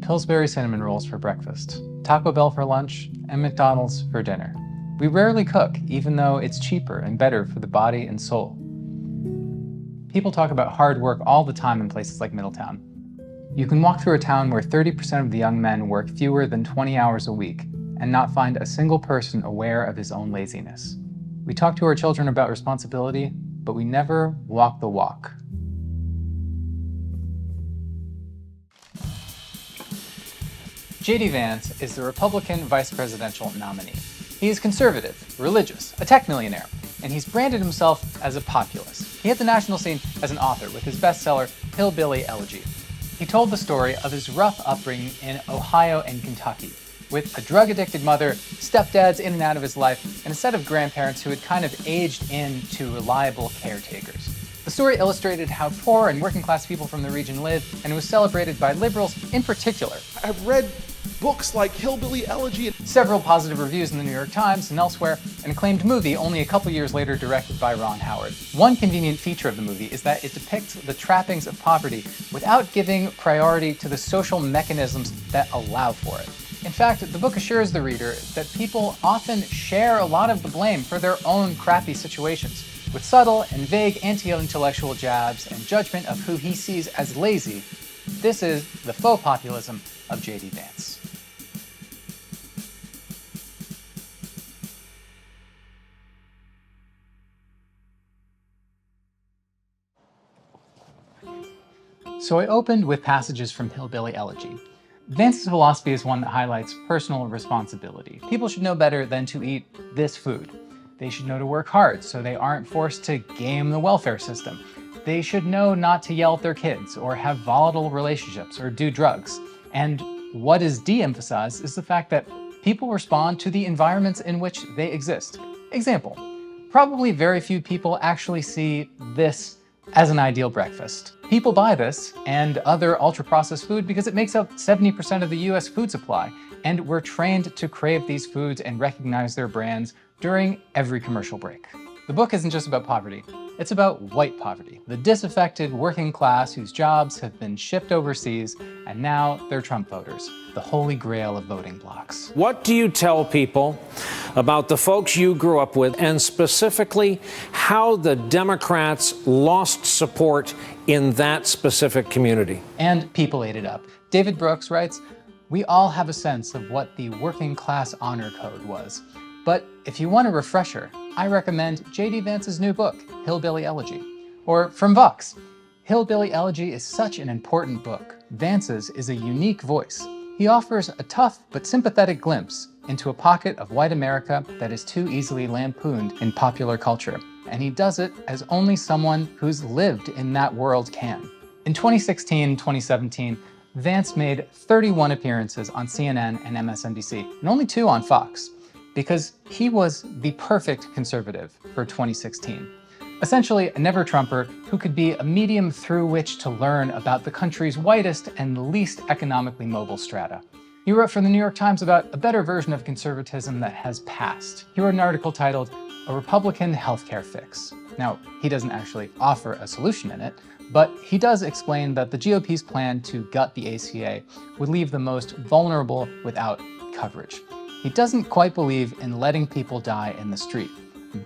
Pillsbury cinnamon rolls for breakfast, Taco Bell for lunch, and McDonald's for dinner. We rarely cook, even though it's cheaper and better for the body and soul. People talk about hard work all the time in places like Middletown. You can walk through a town where 30% of the young men work fewer than 20 hours a week and not find a single person aware of his own laziness. We talk to our children about responsibility, but we never walk the walk. JD Vance is the Republican vice presidential nominee. He is conservative, religious, a tech millionaire, and he's branded himself as a populist. He hit the national scene as an author with his bestseller, Hillbilly Elegy. He told the story of his rough upbringing in Ohio and Kentucky, with a drug-addicted mother, stepdads in and out of his life, and a set of grandparents who had kind of aged into reliable caretakers. The story illustrated how poor and working-class people from the region lived, and it was celebrated by liberals in particular. I've read books like Hillbilly Elegy. Several positive reviews in the New York Times and elsewhere, an acclaimed movie only a couple years later directed by Ron Howard. One convenient feature of the movie is that it depicts the trappings of poverty without giving priority to the social mechanisms that allow for it. In fact, the book assures the reader that people often share a lot of the blame for their own crappy situations, with subtle and vague anti-intellectual jabs and judgment of who he sees as lazy. This is the faux populism of JD Vance. So I opened with passages from Hillbilly Elegy. Vance's philosophy is one that highlights personal responsibility. People should know better than to eat this food. They should know to work hard so they aren't forced to game the welfare system. They should know not to yell at their kids or have volatile relationships or do drugs. And what is de-emphasized is the fact that people respond to the environments in which they exist. Example, probably very few people actually see this as an ideal breakfast. People buy this and other ultra-processed food because it makes up 70% of the US food supply, and we're trained to crave these foods and recognize their brands during every commercial break. The book isn't just about poverty, it's about white poverty, the disaffected working class whose jobs have been shipped overseas and now they're Trump voters, the holy grail of voting blocs. What do you tell people about the folks you grew up with, and specifically how the Democrats lost support in that specific community? And people ate it up. David Brooks writes, "We all have a sense of what the working class honor code was. But if you want a refresher, I recommend JD Vance's new book, Hillbilly Elegy." Or from Vox, "Hillbilly Elegy is such an important book. Vance's is a unique voice. He offers a tough but sympathetic glimpse into a pocket of white America that is too easily lampooned in popular culture. And he does it as only someone who's lived in that world can." In 2016 and 2017, Vance made 31 appearances on CNN and MSNBC, and only 2 on Fox, because he was the perfect conservative for 2016. Essentially, a never-Trumper who could be a medium through which to learn about the country's whitest and least economically mobile strata. He wrote for the New York Times about a better version of conservatism that has passed. He wrote an article titled, "A Republican Healthcare Fix." Now, he doesn't actually offer a solution in it, but he does explain that the GOP's plan to gut the ACA would leave the most vulnerable without coverage. He doesn't quite believe in letting people die in the street,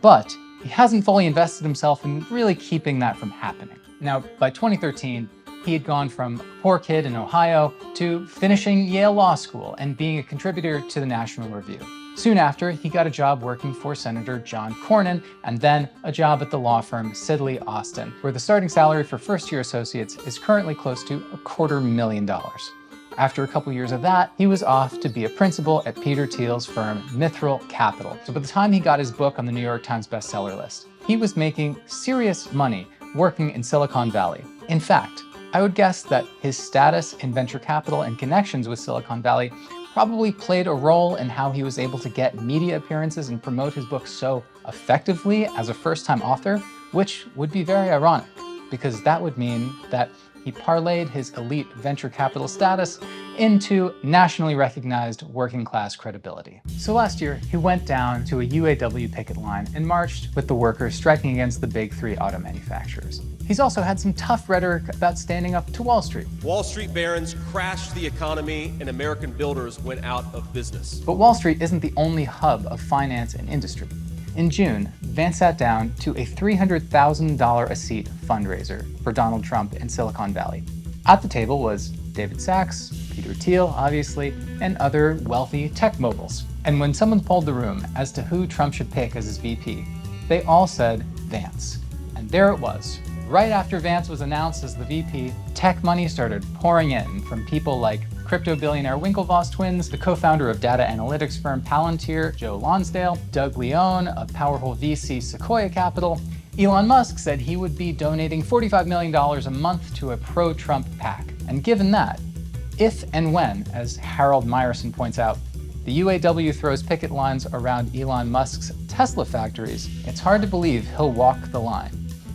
but he hasn't fully invested himself in really keeping that from happening. Now, by 2013, he had gone from a poor kid in Ohio to finishing Yale Law School and being a contributor to the National Review. Soon after, he got a job working for Senator John Cornyn, and then a job at the law firm Sidley Austin, where the starting salary for first-year associates is currently close to $250,000. After a couple years of that, he was off to be a principal at Peter Thiel's firm Mithril Capital. So by the time he got his book on the New York Times bestseller list, he was making serious money working in Silicon Valley. In fact, I would guess that his status in venture capital and connections with Silicon Valley probably played a role in how he was able to get media appearances and promote his book so effectively as a first-time author, which would be very ironic, because that would mean that he parlayed his elite venture capital status into nationally recognized working class credibility. So last year, he went down to a UAW picket line and marched with the workers striking against the big three auto manufacturers. He's also had some tough rhetoric about standing up to Wall Street. Wall Street barons crashed the economy and American builders went out of business. But Wall Street isn't the only hub of finance and industry. In June, Vance sat down to a $300,000 a seat fundraiser for Donald Trump in Silicon Valley. At the table was David Sachs, Peter Thiel, obviously, and other wealthy tech moguls. And when someone polled the room as to who Trump should pick as his VP, they all said Vance. And there it was. Right after Vance was announced as the VP, tech money started pouring in from people like crypto billionaire Winklevoss twins, the co-founder of data analytics firm Palantir, Joe Lonsdale, Doug Leone of powerful VC Sequoia Capital. Elon Musk said he would be donating $45 million a month to a pro-Trump PAC. And given that, if and when, as Harold Meyerson points out, the UAW throws picket lines around Elon Musk's Tesla factories, it's hard to believe he'll walk the line.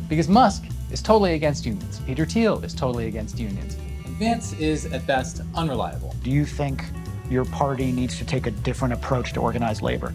Because Musk is totally against unions. Peter Thiel is totally against unions. And Vance is, at best, unreliable. Do you think your party needs to take a different approach to organized labor?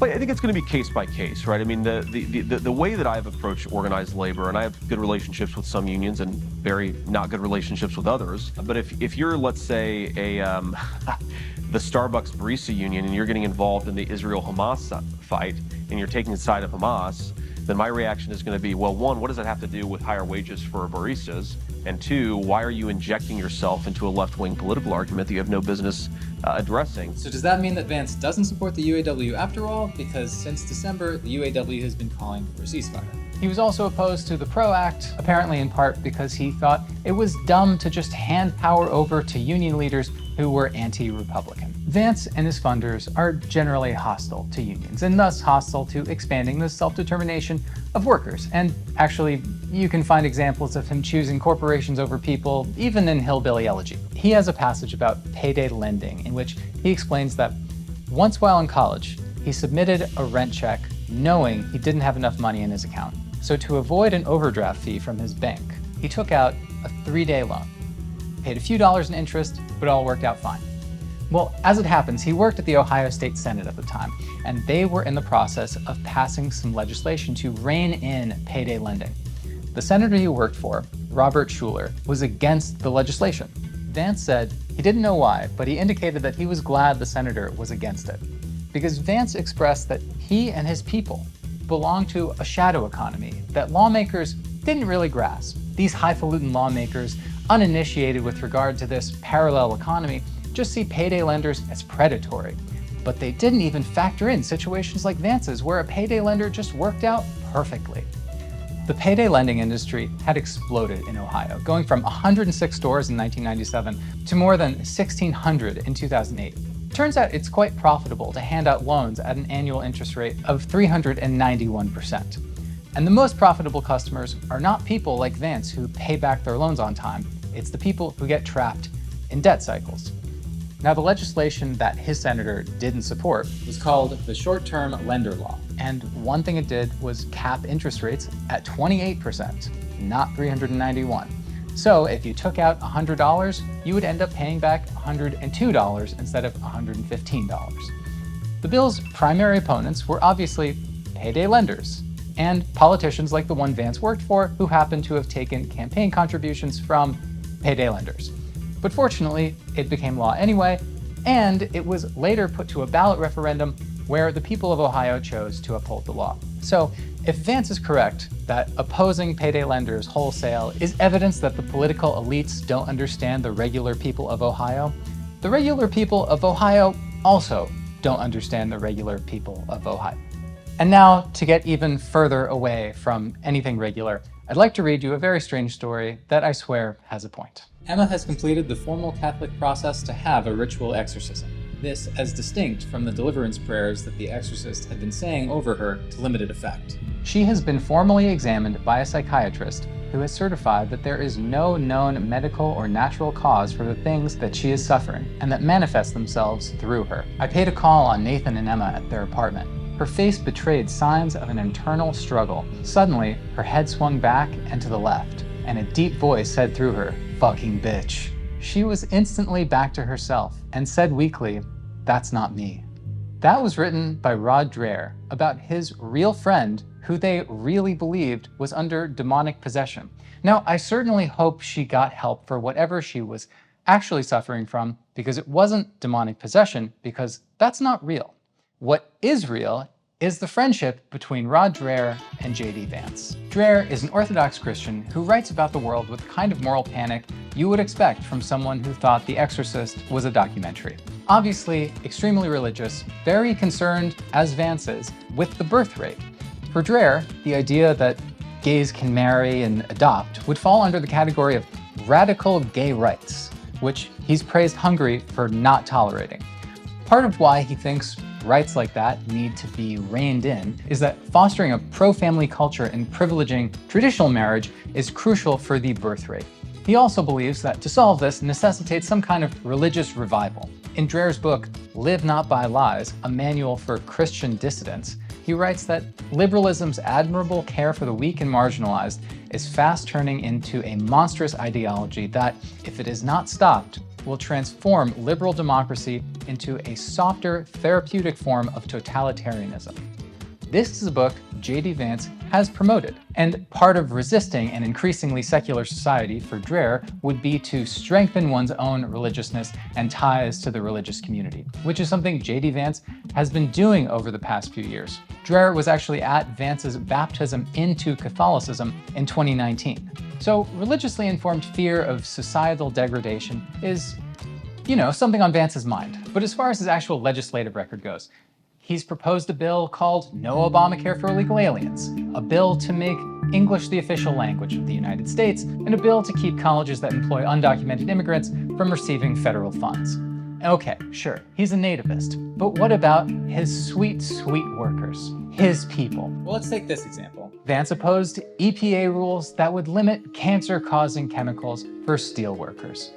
Well, I think it's going to be case by case, right? I mean, the way that I've approached organized labor, and I have good relationships with some unions and very not good relationships with others. But if you're, let's say, the Starbucks barista union, and you're getting involved in the Israel-Hamas fight, and you're taking the side of Hamas, then my reaction is going to be, well, one, what does that have to do with higher wages for baristas? And two, why are you injecting yourself into a left-wing political argument that you have no business addressing? So does that mean that Vance doesn't support the UAW after all? Because since December, the UAW has been calling for a ceasefire. He was also opposed to the PRO Act, apparently in part because he thought it was dumb to just hand power over to union leaders who were anti-Republican. Vance and his funders are generally hostile to unions, and thus hostile to expanding the self-determination of workers. And actually, you can find examples of him choosing corporations over people, even in Hillbilly Elegy. He has a passage about payday lending in which he explains that once while in college, he submitted a rent check knowing he didn't have enough money in his account. So to avoid an overdraft fee from his bank, he took out a 3-day loan, paid a few dollars in interest, but all worked out fine. Well, as it happens, he worked at the Ohio State Senate at the time, and they were in the process of passing some legislation to rein in payday lending. The senator he worked for, Robert Schuller, was against the legislation. Vance said he didn't know why, but he indicated that he was glad the senator was against it, because Vance expressed that he and his people belong to a shadow economy that lawmakers didn't really grasp. These highfalutin lawmakers, uninitiated with regard to this parallel economy, just see payday lenders as predatory. But they didn't even factor in situations like Vance's, where a payday lender just worked out perfectly. The payday lending industry had exploded in Ohio, going from 106 stores in 1997 to more than 1,600 in 2008. Turns out it's quite profitable to hand out loans at an annual interest rate of 391%. And the most profitable customers are not people like Vance who pay back their loans on time. It's the people who get trapped in debt cycles. Now, the legislation that his senator didn't support was called the Short-Term Lender Law. And one thing it did was cap interest rates at 28%, not 391. So if you took out $100, you would end up paying back $102 instead of $115. The bill's primary opponents were obviously payday lenders and politicians like the one Vance worked for, who happened to have taken campaign contributions from payday lenders. But fortunately, it became law anyway, and it was later put to a ballot referendum where the people of Ohio chose to uphold the law. So if Vance is correct that opposing payday lenders wholesale is evidence that the political elites don't understand the regular people of Ohio, the regular people of Ohio also don't understand the regular people of Ohio. And now, to get even further away from anything regular, I'd like to read you a very strange story that I swear has a point. Emma has completed the formal Catholic process to have a ritual exorcism. This as distinct from the deliverance prayers that the exorcist had been saying over her to limited effect. She has been formally examined by a psychiatrist who has certified that there is no known medical or natural cause for the things that she is suffering and that manifest themselves through her. I paid a call on Nathan and Emma at their apartment. Her face betrayed signs of an internal struggle. Suddenly, her head swung back and to the left, and a deep voice said through her, "Fucking bitch." she was instantly back to herself and said weakly, "That's not me." That was written by Rod Dreher about his real friend who they really believed was under demonic possession. Now, I certainly hope she got help for whatever she was actually suffering from, because it wasn't demonic possession, because that's not real. What is real is the friendship between Rod Dreher and JD Vance. Dreher is an Orthodox Christian who writes about the world with the kind of moral panic you would expect from someone who thought The Exorcist was a documentary. Obviously, extremely religious, very concerned, as Vance is, with the birth rate. For Dreher, the idea that gays can marry and adopt would fall under the category of radical gay rights, which he's praised Hungary for not tolerating. Part of why he thinks rights like that need to be reined in is that fostering a pro-family culture and privileging traditional marriage is crucial for the birth rate. He also believes that to solve this necessitates some kind of religious revival. In Dreher's book, Live Not by Lies, a manual for Christian dissidents, he writes that liberalism's admirable care for the weak and marginalized is fast turning into a monstrous ideology that, if it is not stopped, will transform liberal democracy into a softer, therapeutic form of totalitarianism. This is a book JD Vance has promoted, and part of resisting an increasingly secular society for Dreher would be to strengthen one's own religiousness and ties to the religious community, which is something JD Vance has been doing over the past few years. Dreher was actually at Vance's baptism into Catholicism in 2019. So religiously informed fear of societal degradation is, something on Vance's mind. But as far as his actual legislative record goes, he's proposed a bill called No Obamacare for Illegal Aliens, a bill to make English the official language of the United States, and a bill to keep colleges that employ undocumented immigrants from receiving federal funds. Okay, sure, he's a nativist, but what about his sweet, sweet workers, his people? Well, let's take this example. Vance opposed EPA rules that would limit cancer-causing chemicals for steel workers.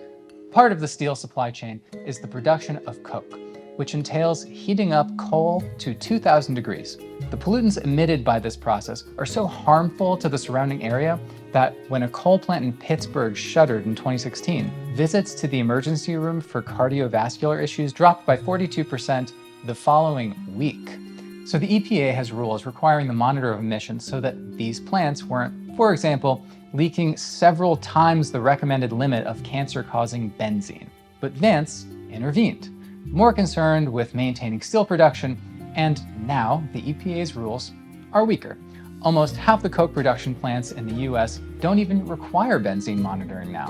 Part of the steel supply chain is the production of coke, which entails heating up coal to 2,000 degrees. The pollutants emitted by this process are so harmful to the surrounding area that when a coal plant in Pittsburgh shuttered in 2016, visits to the emergency room for cardiovascular issues dropped by 42% the following week. So the EPA has rules requiring the monitor of emissions so that these plants weren't, for example, leaking several times the recommended limit of cancer-causing benzene. But Vance intervened, more concerned with maintaining steel production, and now the EPA's rules are weaker. Almost half the coke production plants in the US don't even require benzene monitoring now,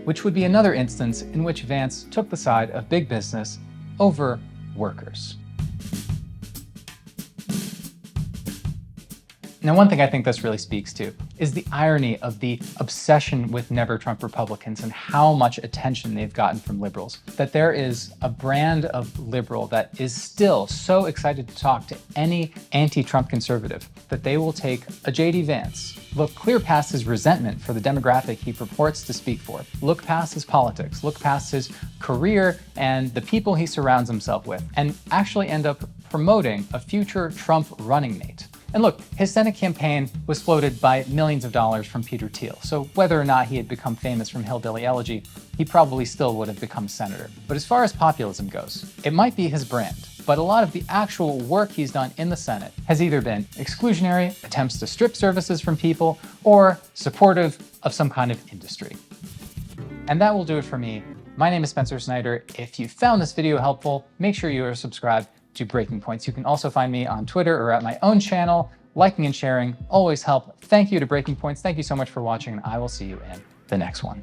which would be another instance in which Vance took the side of big business over workers. Now, one thing I think this really speaks to is the irony of the obsession with Never Trump Republicans and how much attention they've gotten from liberals. That there is a brand of liberal that is still so excited to talk to any anti-Trump conservative that they will take a JD Vance, look clear past his resentment for the demographic he purports to speak for, look past his politics, look past his career and the people he surrounds himself with, and actually end up promoting a future Trump running mate. And look, his Senate campaign was floated by millions of dollars from Peter Thiel, so whether or not he had become famous from Hillbilly Elegy, he probably still would have become senator. But as far as populism goes, it might be his brand, but a lot of the actual work he's done in the Senate has either been exclusionary, attempts to strip services from people, or supportive of some kind of industry. And that will do it for me. My name is Spencer Snyder. If you found this video helpful, make sure you are subscribed to Breaking Points. You can also find me on Twitter or at my own channel. Liking and sharing always help. Thank you to Breaking Points. Thank you so much for watching, and I will see you in the next one.